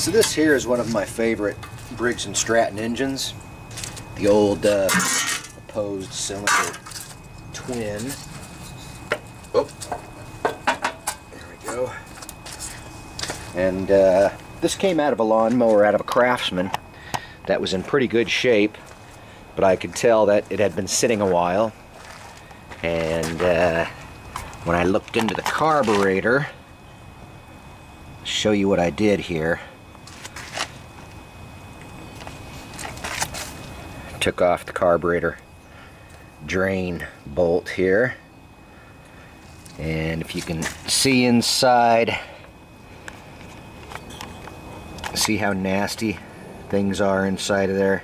So this here is one of my favorite Briggs and Stratton engines. The old opposed cylinder twin. Oh, there we go. And this came out of a lawnmower out of a Craftsman that was in pretty good shape, but I could tell that it had been sitting a while. And when I looked into the carburetor, I'll show you what I did here. Took off the carburetor drain bolt here, and if you can see inside, see how nasty things are inside of there.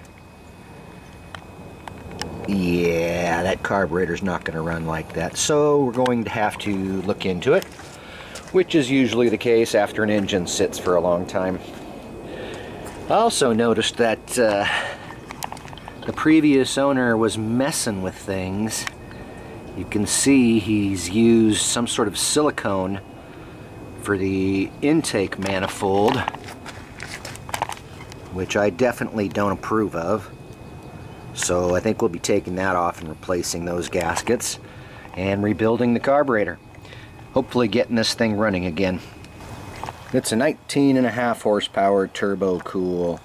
Yeah, that carburetor's not going to run like that, so we're going to have to look into it, which is usually the case after an engine sits for a long time. I also noticed that the previous owner was messing with things. You can see he's used some sort of silicone for the intake manifold, which I definitely don't approve of. So I think we'll be taking that off and replacing those gaskets and rebuilding the carburetor. Hopefully getting this thing running again. It's a 19.5 horsepower turbo cool.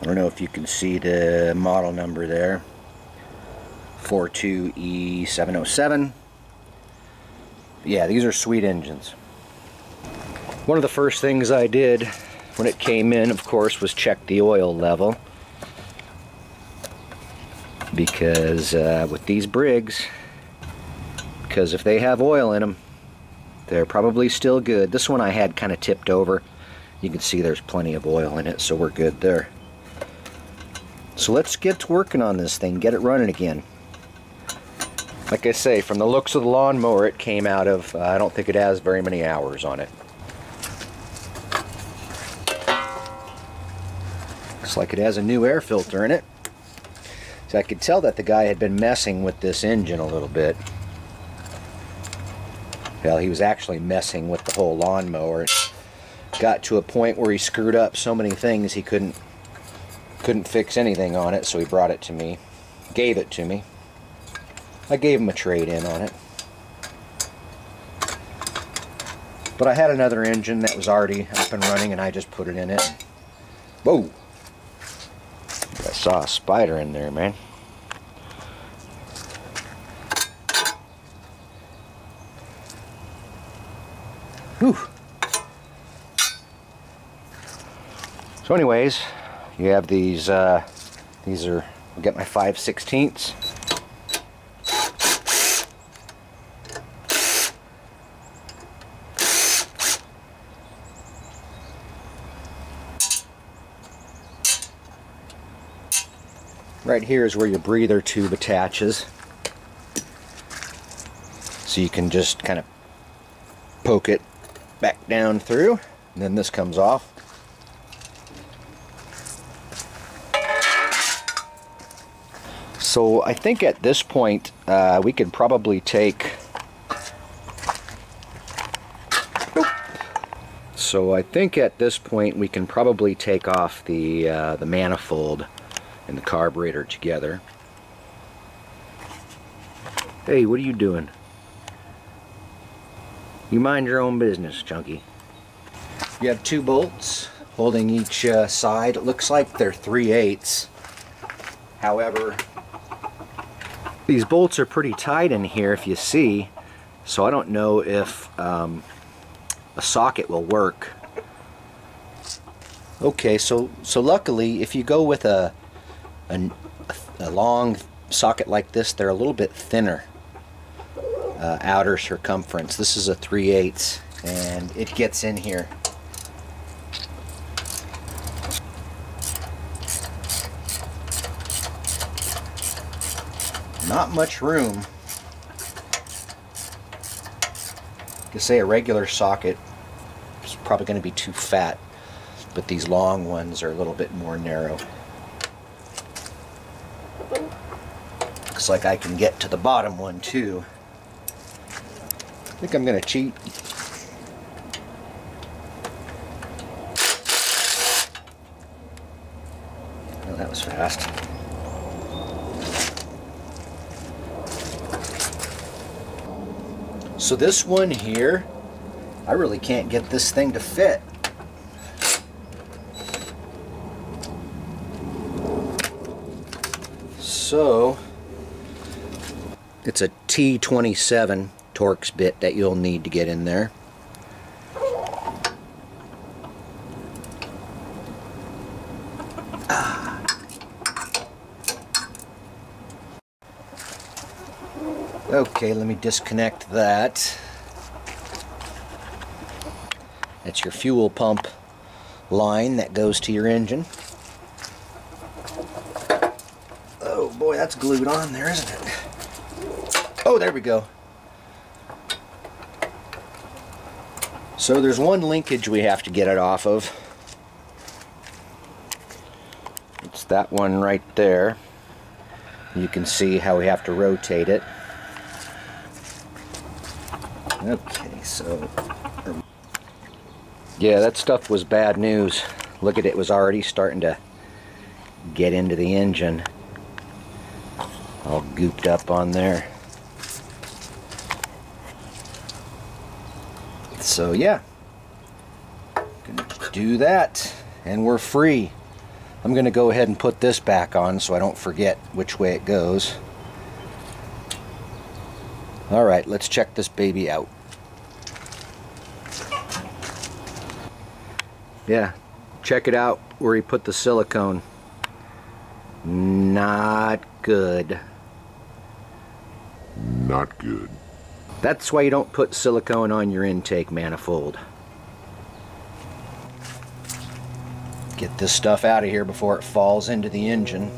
I don't know if you can see the model number there. 42E707. Yeah, these are sweet engines. One of the first things I did when it came in, of course, was check the oil level. Because with these Briggs, because if they have oil in them, they're probably still good. This one I had kind of tipped over. You can see there's plenty of oil in it, so we're good there. So let's get to working on this thing, get it running again. Like I say, from the looks of the lawnmower it came out of, I don't think it has very many hours on it. Looks like it has a new air filter in it. So I could tell that the guy had been messing with this engine a little bit. Well, he was actually messing with the whole lawnmower. It got to a point where he screwed up so many things he couldn't fix anything on it, so he brought it to me. Gave it to me. I gave him a trade-in on it. But I had another engine that was already up and running, and I just put it in it. Whoa! I saw a spider in there, man. Whew. So anyways, you have these are, I'll get my 5/16. Right here is where your breather tube attaches. So you can just kind of poke it back down through, and then this comes off. So I think at this point we could probably take. So I think at this point we can probably take off the manifold and the carburetor together. Hey, what are you doing? You mind your own business, Chunky. You have two bolts holding each side. It looks like they're 3/8. However, these bolts are pretty tight in here, if you see, so I don't know if a socket will work. Okay, so luckily, if you go with a long socket like this, they're a little bit thinner outer circumference. This is a 3/8, and it gets in here. Not much room. You say a regular socket is probably going to be too fat, but these long ones are a little bit more narrow. Looks like I can get to the bottom one too. I think I'm going to cheat. Well, that was fast. So this one here, I really can't get this thing to fit. So it's a T27 Torx bit that you'll need to get in there. Okay, let me disconnect that. That's your fuel pump line that goes to your engine. Oh boy, that's glued on there, isn't it? Oh, there we go. So there's one linkage we have to get it off of. It's that one right there. You can see how we have to rotate it. Okay, so yeah, that stuff was bad news. Look at it, was already starting to get into the engine. All gooped up on there. So yeah, gonna do that and we're free. I'm gonna go ahead and put this back on so I don't forget which way it goes. Alright, let's check this baby out. Yeah, check it out where he put the silicone. Not good. Not good. That's why you don't put silicone on your intake manifold. Get this stuff out of here before it falls into the engine.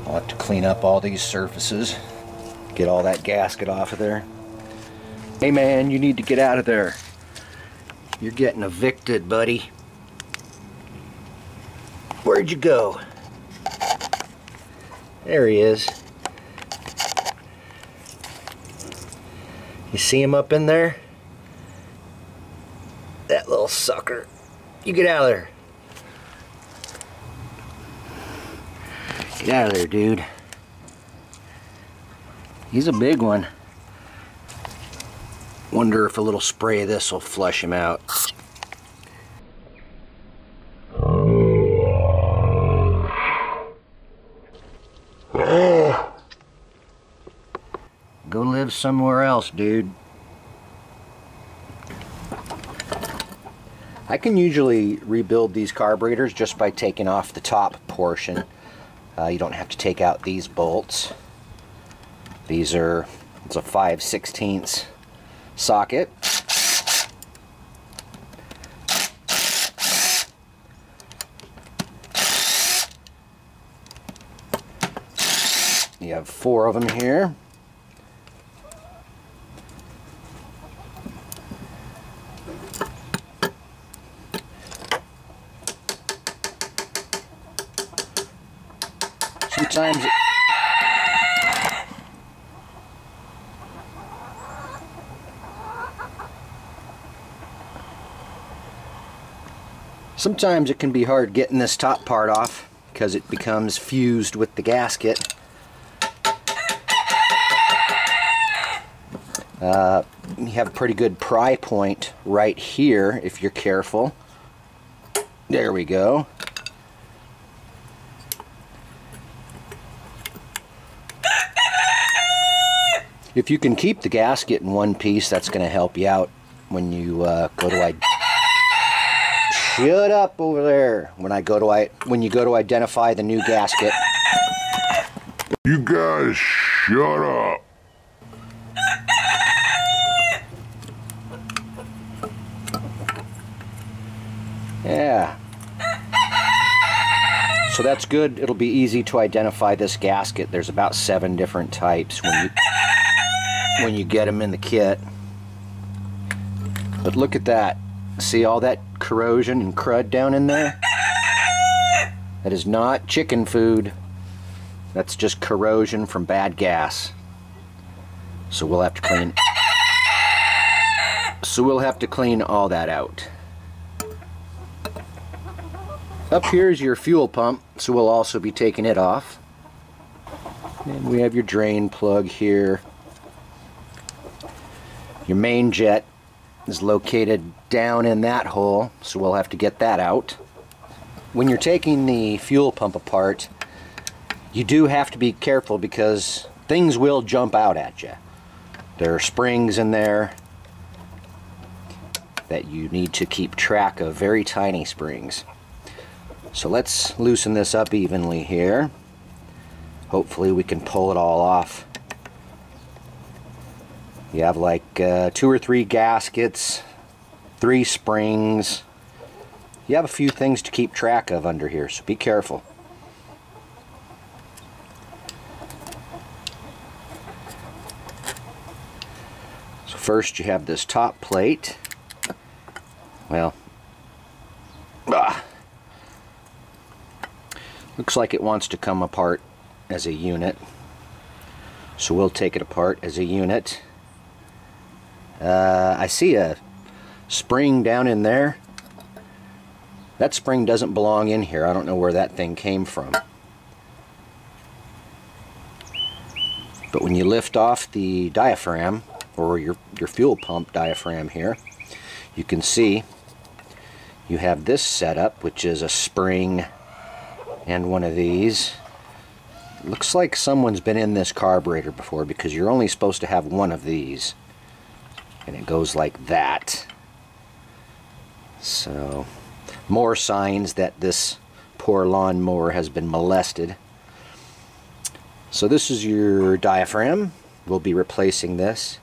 I'll have to clean up all these surfaces. Get all that gasket off of there. Hey man, you need to get out of there. You're getting evicted, buddy. Where'd you go? There he is. You see him up in there? That little sucker. You get out of there. Get out of there, dude. He's a big one. Wonder if a little spray of this will flush him out. Go live somewhere else, dude. I can usually rebuild these carburetors just by taking off the top portion. You don't have to take out these bolts. These are, it's a 5/16 socket. You have 4 of them here. Sometimes it can be hard getting this top part off because it becomes fused with the gasket. You have a pretty good pry point right here if you're careful. There we go. If you can keep the gasket in one piece, that's going to help you out when you go to shut up over there. When you go to identify the new gasket. You guys shut up. Yeah. So that's good. It'll be easy to identify this gasket. There's about 7 different types when you get them in the kit. But look at that. See all that corrosion and crud down in there? That is not chicken food. That's just corrosion from bad gas. So we'll have to clean. So we'll have to clean all that out. Up here is your fuel pump, so we'll also be taking it off. And we have your drain plug here. Your main jet is located down in that hole, so we'll have to get that out. When you're taking the fuel pump apart, you do have to be careful because things will jump out at you. There are springs in there that you need to keep track of, very tiny springs. So let's loosen this up evenly here. Hopefully we can pull it all off. You have like 2 or 3 gaskets, 3 springs. You have a few things to keep track of under here, so be careful. So first you have this top plate. Well, looks like it wants to come apart as a unit, so we'll take it apart as a unit. I see a spring down in there. That spring doesn't belong in here. I don't know where that thing came from. But when you lift off the diaphragm, or your fuel pump diaphragm here, you can see you have this setup, which is a spring and one of these. Looks like someone's been in this carburetor before, because you're only supposed to have one of these. And it goes like that. So, more signs that this poor lawnmower has been molested. So this is your diaphragm. We'll be replacing this.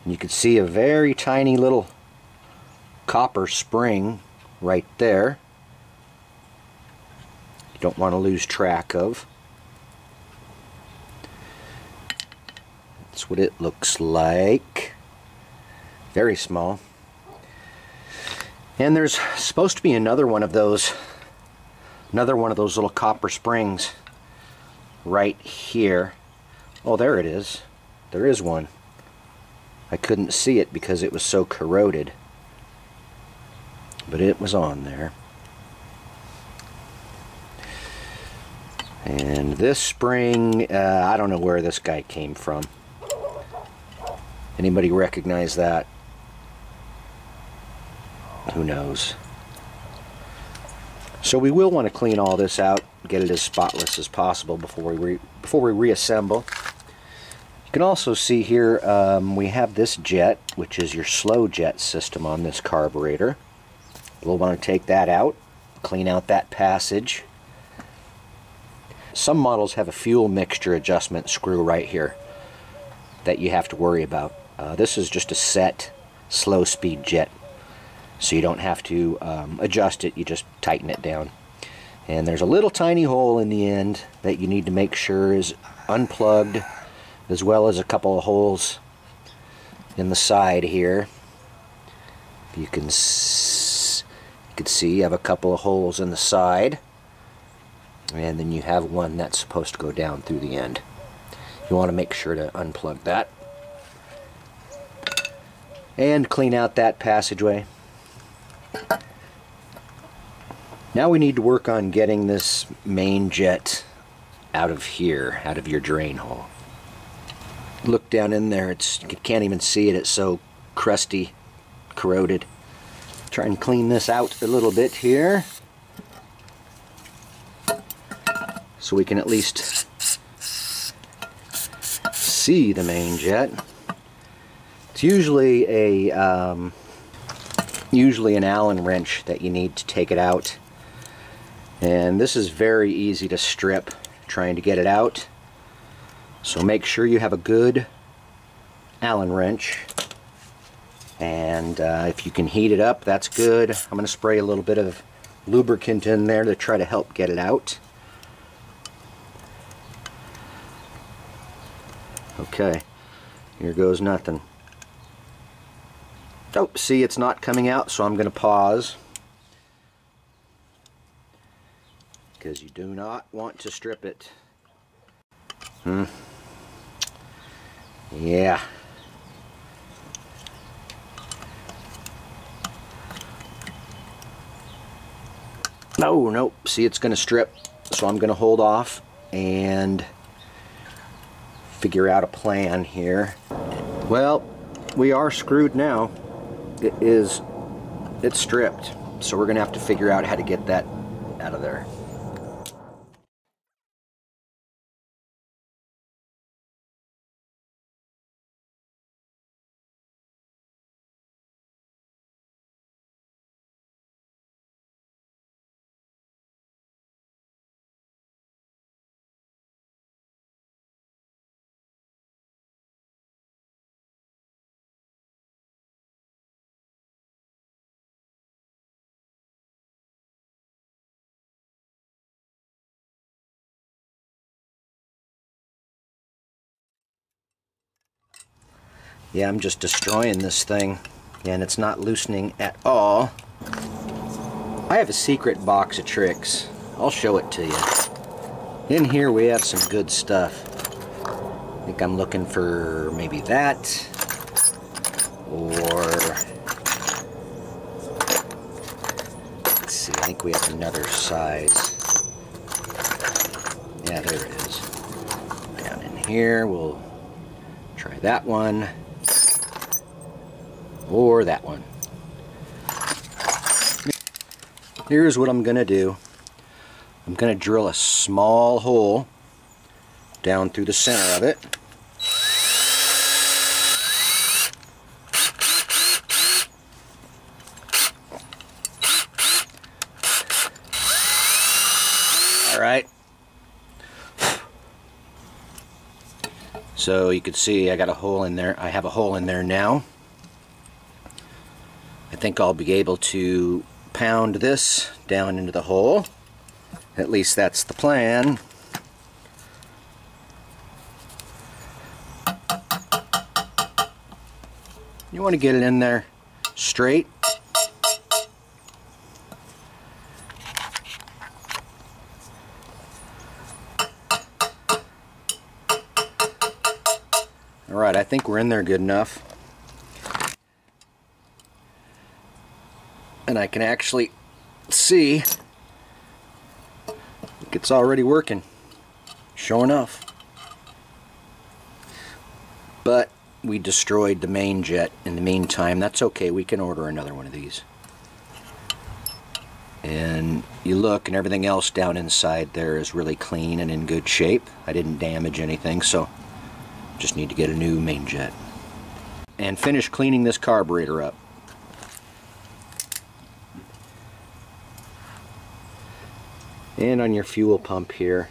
And you can see a very tiny little copper spring right there. You don't want to lose track of. That's what it looks like. Very small. And there's supposed to be another one of those little copper springs right here. Oh, there it is. There is one. I couldn't see it because it was so corroded, but it was on there. And this spring, I don't know where this guy came from. Anybody recognize that? Who knows? So we will want to clean all this out, get it as spotless as possible before we reassemble. You can also see here we have this jet, which is your slow jet system on this carburetor. We'll want to take that out, clean out that passage. Some models have a fuel mixture adjustment screw right here that you have to worry about. This is just a set slow speed jet, so you don't have to adjust it, you just tighten it down. And there's a little tiny hole in the end that you need to make sure is unplugged, as well as a couple of holes in the side here. You can see you have a couple of holes in the side, and then you have one that's supposed to go down through the end. You want to make sure to unplug that and clean out that passageway. Now we need to work on getting this main jet out of here, out of your drain hole. Look down in there, you can't even see it, it's so crusty, corroded. Try and clean this out a little bit here, so we can at least see the main jet. It's usually an Allen wrench that you need to take it out, and this is very easy to strip trying to get it out. So make sure you have a good Allen wrench, and if you can heat it up, that's good. I'm going to spray a little bit of lubricant in there to try to help get it out. Okay, here goes nothing. Oh, see, it's not coming out, so I'm going to pause, because you do not want to strip it. Yeah. Oh, nope. See, it's going to strip. So I'm going to hold off and figure out a plan here. Well, we are screwed now. It's stripped. So we're going to have to figure out how to get that out of there. Yeah, I'm just destroying this thing, and it's not loosening at all. I have a secret box of tricks. I'll show it to you. In here we have some good stuff. I think I'm looking for maybe that, or let's see, I think we have another size. Yeah, there it is. Down in here, we'll try that one. Or that one. Here's what I'm going to do. I'm going to drill a small hole down through the center of it. Alright. So you can see I got a hole in there. I have a hole in there now. I think I'll be able to pound this down into the hole. At least that's the plan. You want to get it in there straight. Alright, I think we're in there good enough. And I can actually see it's already working, sure enough. But we destroyed the main jet in the meantime. That's okay, we can order another one of these. And you look, and everything else down inside there is really clean and in good shape. I didn't damage anything, so just need to get a new main jet. And finish cleaning this carburetor up. And on your fuel pump here,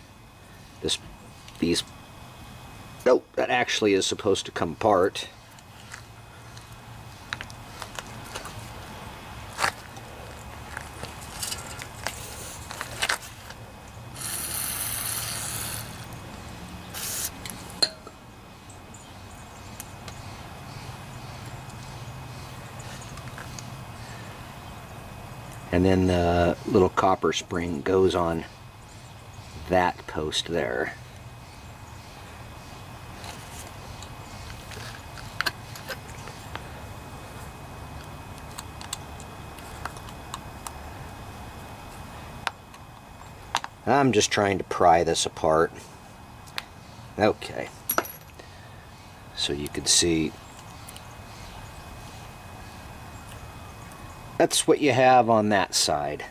nope, that actually is supposed to come apart. And then the little copper spring goes on that post there. I'm just trying to pry this apart. Okay. So you can see that's what you have on that side.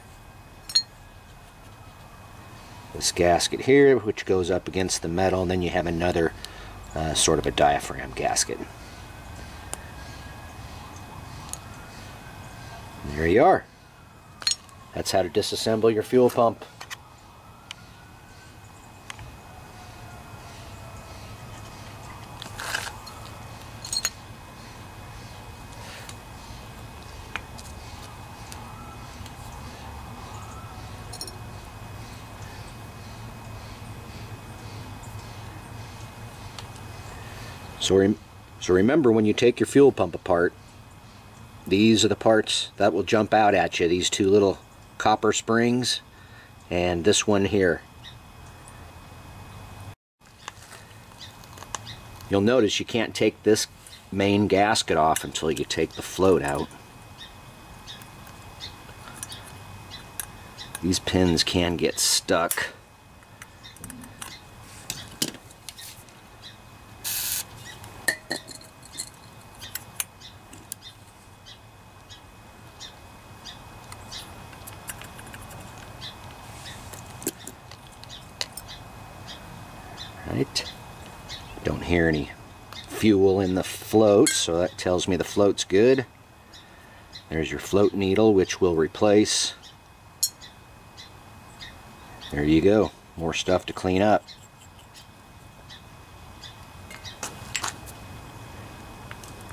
This gasket here, which goes up against the metal, and then you have another sort of a diaphragm gasket. And there you are. That's how to disassemble your fuel pump. So remember, when you take your fuel pump apart, these are the parts that will jump out at you. These two little copper springs and this one here. You'll notice you can't take this main gasket off until you take the float out. These pins can get stuck. Right. Don't hear any fuel in the float, so that tells me the float's good. There's your float needle, which we'll replace. There you go. More stuff to clean up.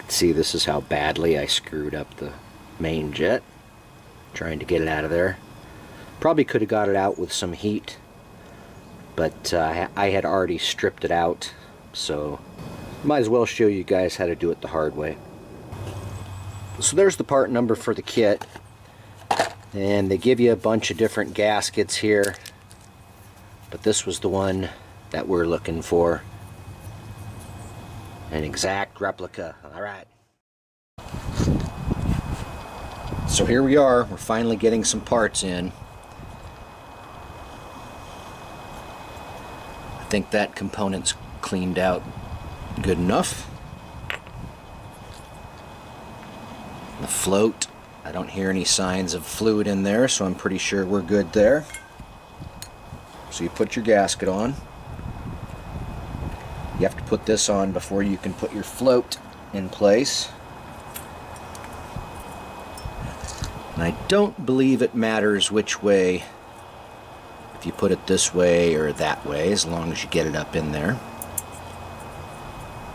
See, this is how badly I screwed up the main jet, trying to get it out of there. Probably could have got it out with some heat, but I had already stripped it out, so might as well show you guys how to do it the hard way. So there's the part number for the kit, and they give you a bunch of different gaskets here, but this was the one that we're looking for. An exact replica. Alright. So here we are. We're finally getting some parts in. I think that component's cleaned out good enough. The float, I don't hear any signs of fluid in there, so I'm pretty sure we're good there. So you put your gasket on. You have to put this on before you can put your float in place. And I don't believe it matters which way, if you put it this way or that way, as long as you get it up in there.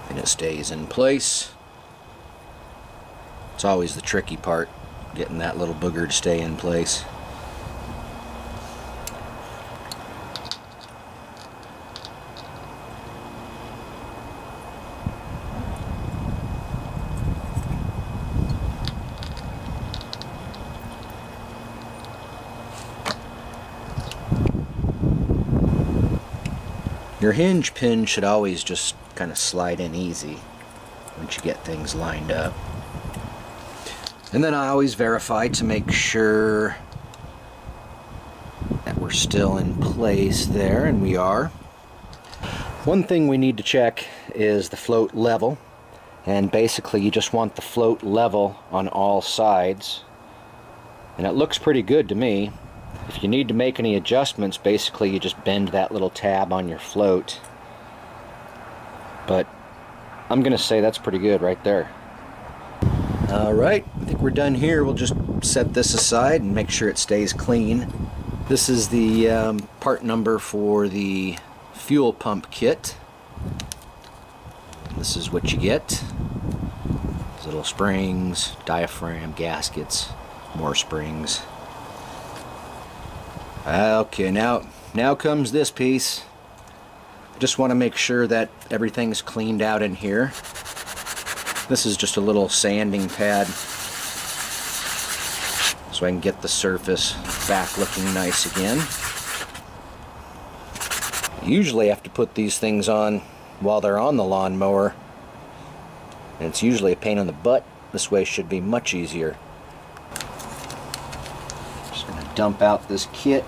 And it stays in place. It's always the tricky part, getting that little booger to stay in place. Your hinge pin should always just kind of slide in easy once you get things lined up. And then I always verify to make sure that we're still in place there, and we are. One thing we need to check is the float level, and basically you just want the float level on all sides, and it looks pretty good to me. If you need to make any adjustments, basically you just bend that little tab on your float. But I'm gonna say that's pretty good right there. Alright, I think we're done here. We'll just set this aside and make sure it stays clean. This is the part number for the fuel pump kit. This is what you get. These little springs, diaphragm, gaskets, more springs. Okay, now comes this piece. I just want to make sure that everything's cleaned out in here. This is just a little sanding pad, so I can get the surface back looking nice again. Usually I have to put these things on while they're on the lawnmower, and it's usually a pain in the butt. This way should be much easier. Just going to dump out this kit.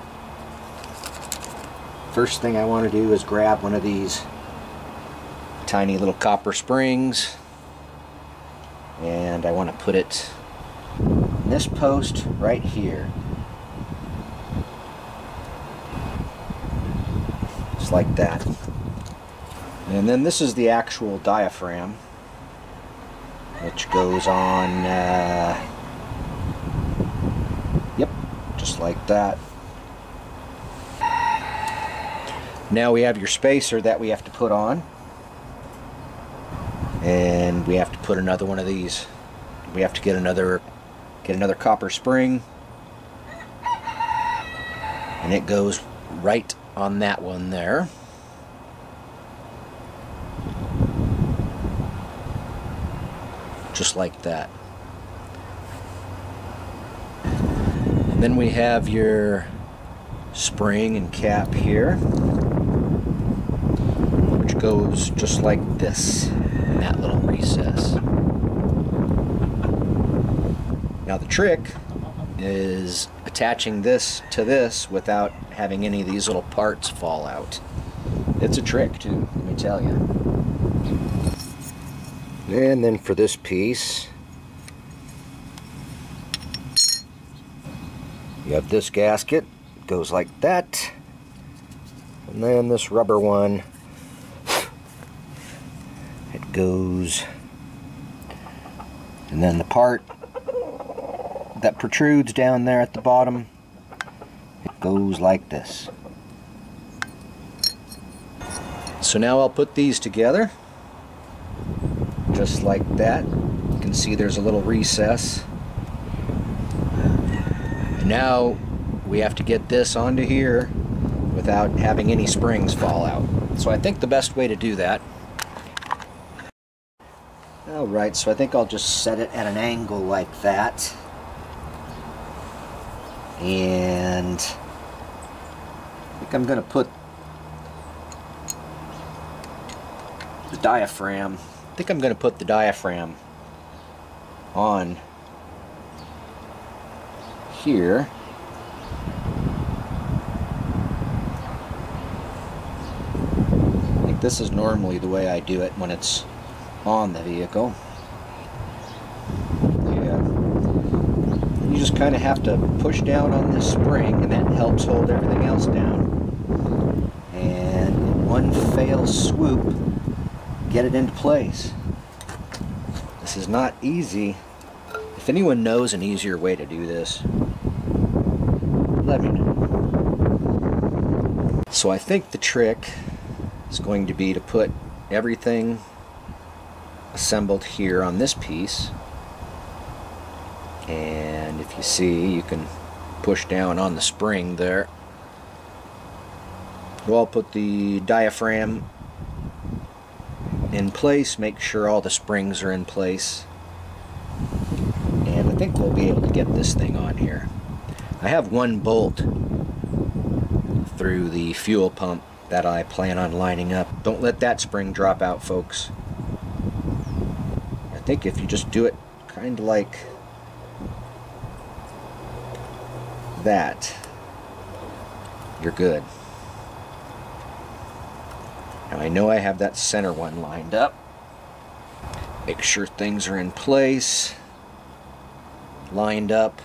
First thing I want to do is grab one of these tiny little copper springs, and I want to put it in this post right here, just like that. And then this is the actual diaphragm, which goes on yep, just like that. Now we have your spacer that we have to put on, and we have to put another one of these. We have to get another copper spring, and it goes right on that one there. Just like that. And then we have your spring and cap here, which goes just like this in that little recess. Now the trick is attaching this to this without having any of these little parts fall out. It's a trick too, let me tell you. And then for this piece, you have this gasket, goes like that, and then this rubber one, it goes, and then the part that protrudes down there at the bottom, it goes like this. So now I'll put these together just like that. You can see there's a little recess. And now we have to get this onto here without having any springs fall out. So I think the best way to do that, alright, so I think I'll just set it at an angle like that. And I think I'm going to put the diaphragm, on here. I think this is normally the way I do it when it's on the vehicle. You just kind of have to push down on this spring, and that helps hold everything else down. And in one fell swoop, get it into place. This is not easy. If anyone knows an easier way to do this, let me know. So I think the trick is going to be to put everything assembled here on this piece. And if you see, you can push down on the spring there. Well, I'll put the diaphragm in place, make sure all the springs are in place, and I think we'll be able to get this thing on here. I have one bolt through the fuel pump that I plan on lining up. Don't let that spring drop out, folks. I think if you just do it kind of like that, you're good. Now I know I have that center one lined up. Make sure things are in place, lined up.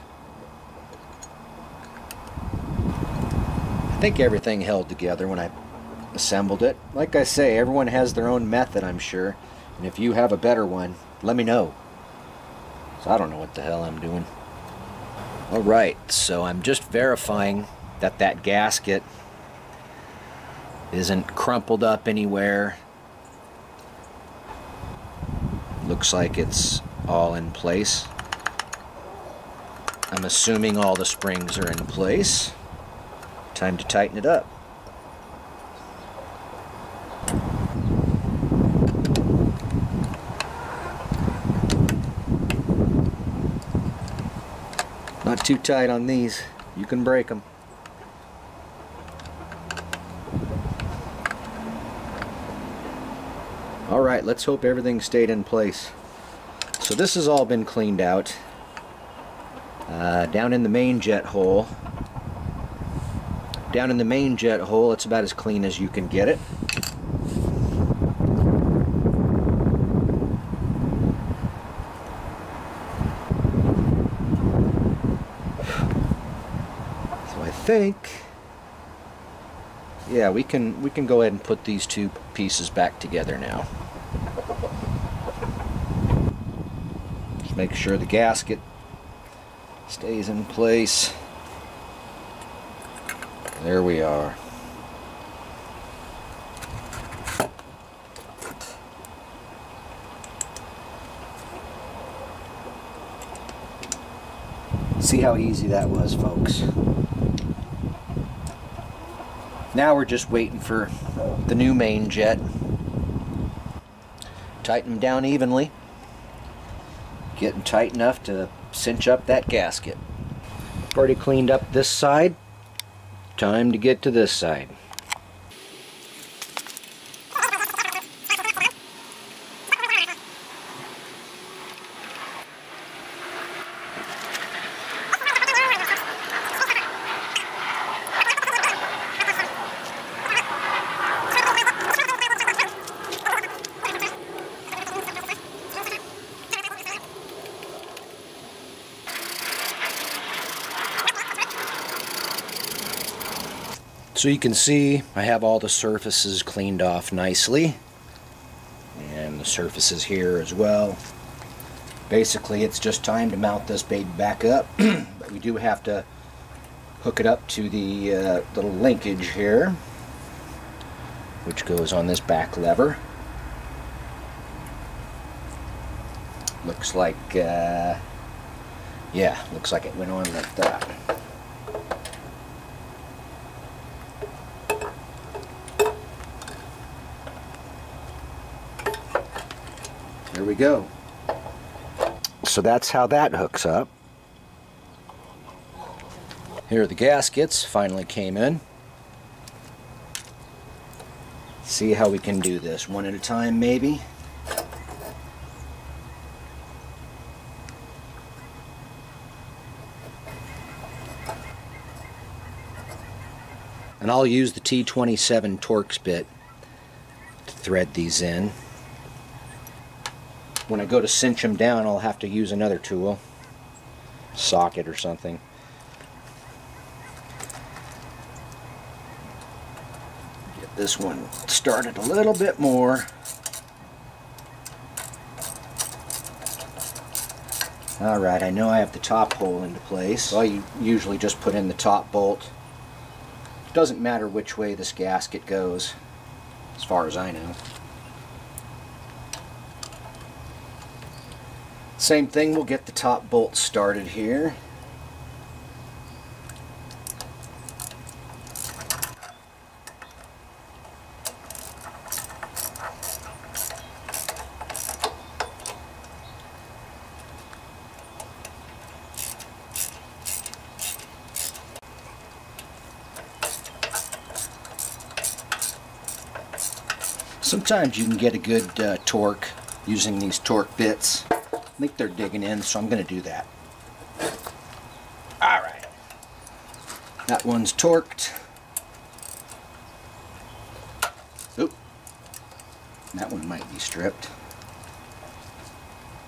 I think everything held together when I assembled it. Like I say, everyone has their own method, I'm sure, and if you have a better one, let me know. So I don't know what the hell I'm doing. Alright, so I'm just verifying that that gasket isn't crumpled up anywhere. Looks like it's all in place. I'm assuming all the springs are in place. Time to tighten it up. Not too tight on these. You can break them. Alright, let's hope everything stayed in place. So this has all been cleaned out. Down in the main jet hole. Down in the main jet hole, it's about as clean as you can get it. So I think, yeah, we can go ahead and put these two pieces back together now. Just make sure the gasket stays in place. There we are. See how easy that was, folks. Now we're just waiting for the new main jet. Tighten them down evenly. Getting tight enough to cinch up that gasket. Already cleaned up this side. Time to get to this side. So you can see I have all the surfaces cleaned off nicely, and the surfaces here as well. Basically it's just time to mount this baby back up, but we do have to hook it up to the little linkage here, which goes on this back lever. Looks like, yeah, looks like it went on like that. There we go. So that's how that hooks up. Here are the gaskets, finally came in. See how we can do this one at a time, maybe. And I'll use the T27 Torx bit to thread these in. When I go to cinch them down, I'll have to use another tool, socket or something. Get this one started a little bit more. Alright, I know I have the top hole into place. So I usually just put in the top bolt. It doesn't matter which way this gasket goes, as far as I know. Same thing, we'll get the top bolt started here. Sometimes you can get a good torque using these torque bits. I think they're digging in, so I'm going to do that. Alright. That one's torqued. Oop. That one might be stripped.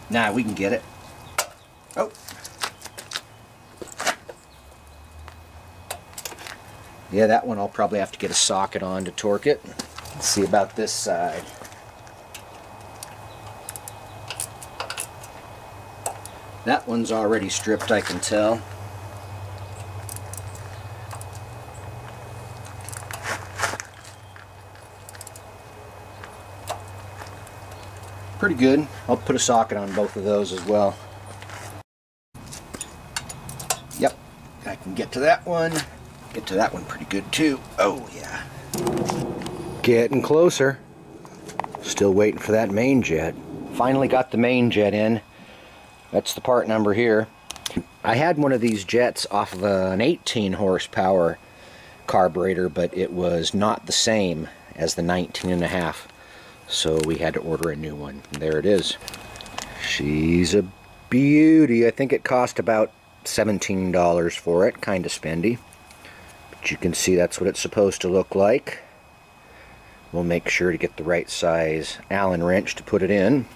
Nah, we can get it. Oh. Yeah, that one I'll probably have to get a socket on to torque it. Let's see about this side. That one's already stripped, I can tell. Pretty good. I'll put a socket on both of those as well. Yep, I can get to that one. Get to that one pretty good too. Oh yeah. Getting closer. Still waiting for that main jet. Finally got the main jet in. That's the part number here. I had one of these jets off of an 18 horsepower carburetor, but it was not the same as the 19.5. So we had to order a new one. And there it is. She's a beauty. I think it cost about $17 for it. Kind of spendy. But you can see that's what it's supposed to look like. We'll make sure to get the right size Allen wrench to put it in.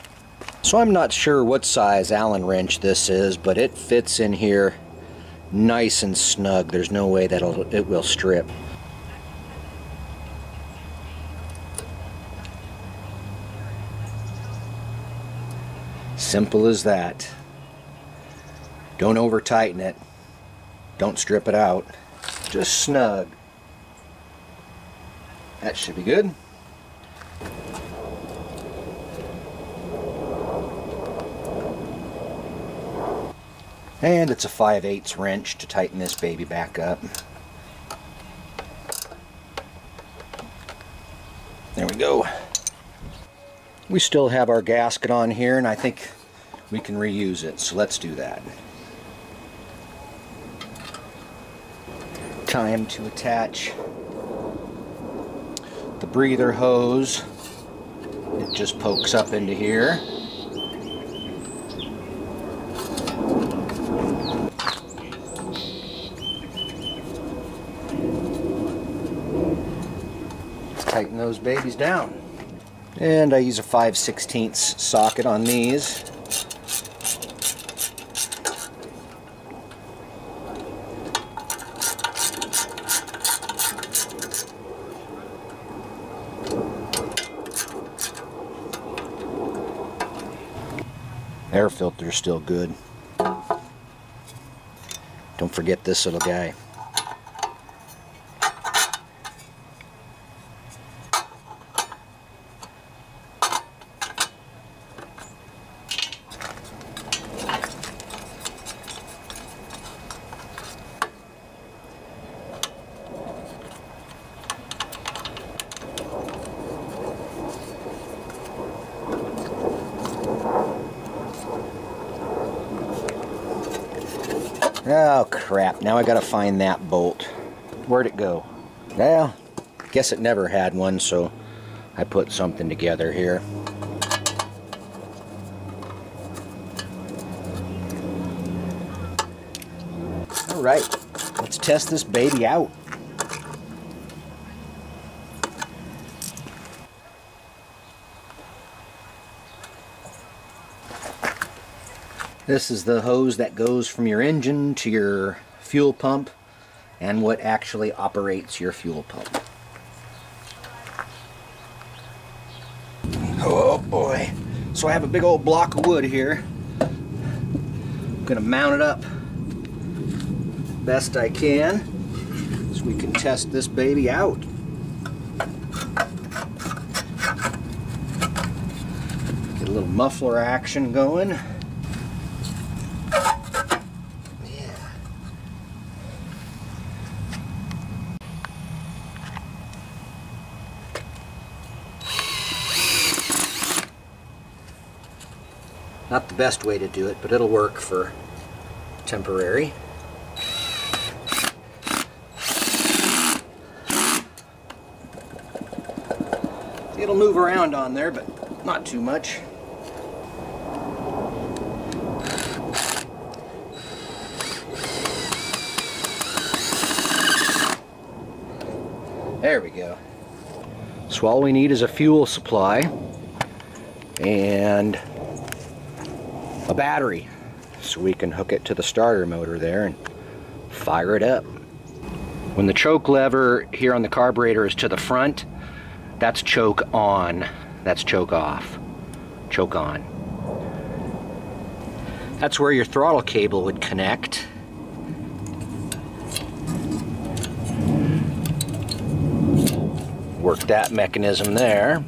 So I'm not sure what size Allen wrench this is, but it fits in here nice and snug. There's no way that it will strip. Simple as that. Don't over tighten it. Don't strip it out. Just snug. That should be good. And it's a 5/8 wrench to tighten this baby back up. There we go. We still have our gasket on here, and I think we can reuse it, so let's do that. Time to attach the breather hose. It just pokes up into here. Tighten those babies down. And I use a 5/16 socket on these. Air filter's still good. Don't forget this little guy. Oh crap, now I gotta find that bolt. Where'd it go? Well, guess it never had one, so I put something together here. Alright, let's test this baby out. This is the hose that goes from your engine to your fuel pump and what actually operates your fuel pump. Oh boy. So I have a big old block of wood here. I'm gonna mount it up best I can so we can test this baby out. Get a little muffler action going. Not the best way to do it, but it'll work for temporary. It'll move around on there, but not too much. There we go. So all we need is a fuel supply and a battery, so we can hook it to the starter motor there and fire it up. When the choke lever here on the carburetor is to the front, that's choke on, that's choke off, choke on. That's where your throttle cable would connect. Work that mechanism there.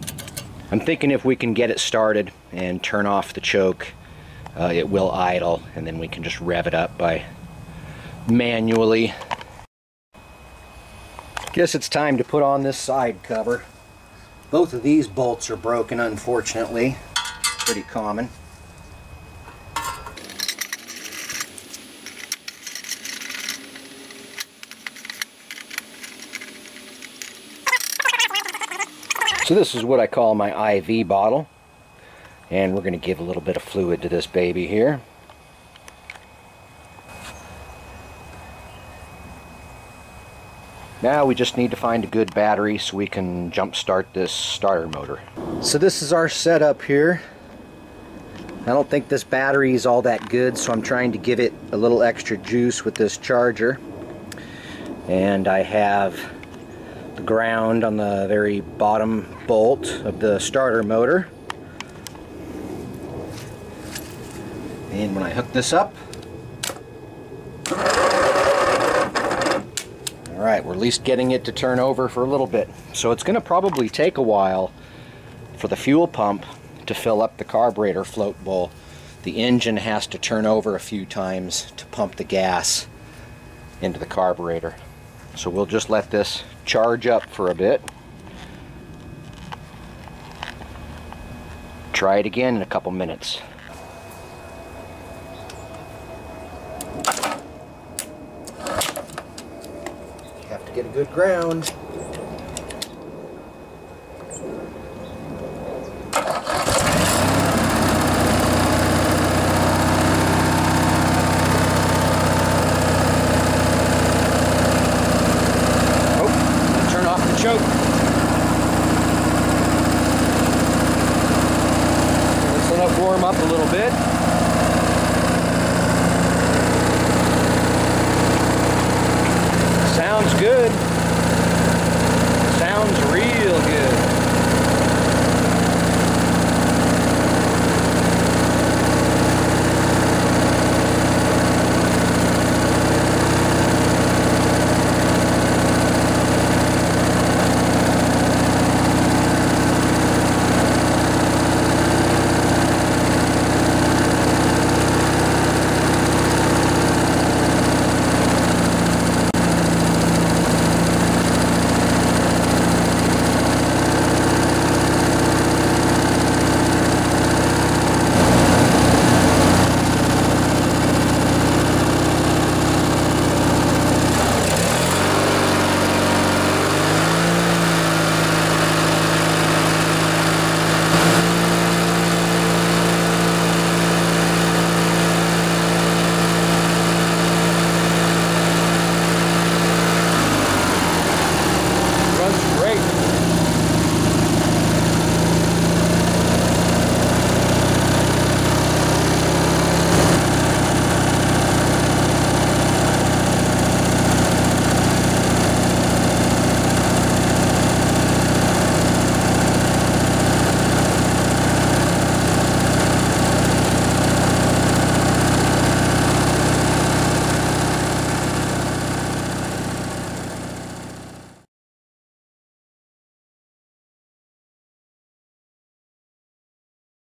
I'm thinking if we can get it started and turn off the choke, it will idle, and then we can just rev it up by manually. Guess it's time to put on this side cover. Both of these bolts are broken, unfortunately. Pretty common. So this is what I call my IV bottle. And we're going to give a little bit of fluid to this baby here. Now we just need to find a good battery so we can jump start this starter motor. So this is our setup here. I don't think this battery is all that good, so I'm trying to give it a little extra juice with this charger. And I have the ground on the very bottom bolt of the starter motor. And when I hook this up, alright, we're at least getting it to turn over for a little bit. So it's going to probably take a while for the fuel pump to fill up the carburetor float bowl. The engine has to turn over a few times to pump the gas into the carburetor. So we'll just let this charge up for a bit. Try it again in a couple minutes. Get a good ground. Oh, turn off the choke. Let's let it warm up a little bit.